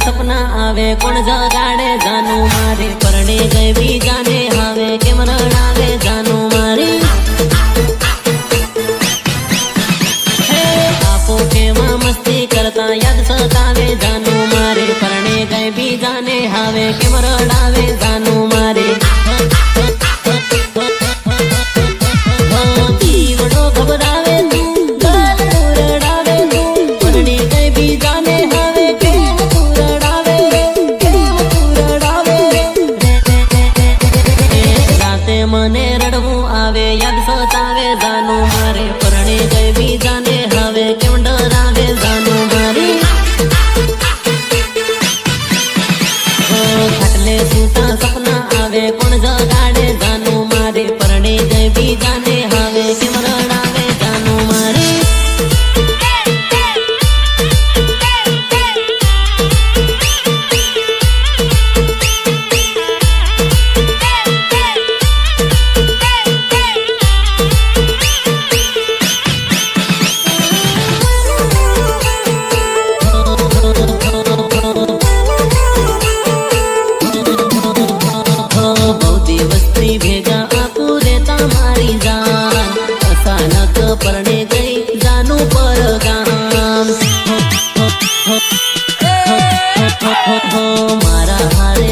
सपना आवे कोण जगाड़े जानू मारे परणे गई भी जाने हावे केम रड़ावे जानू मारे आपो केवा मस्ती करता याद सतावे जानू मारे परणे गई भी जाने हावे केम रड़ावे जानू मारे जीवड़ो घबरावे तू गल रड़ावे तू परणे गई भी जाने हावे केम तू रड़ावे राते मने रड़वू आवे याद सतावे जानू मारे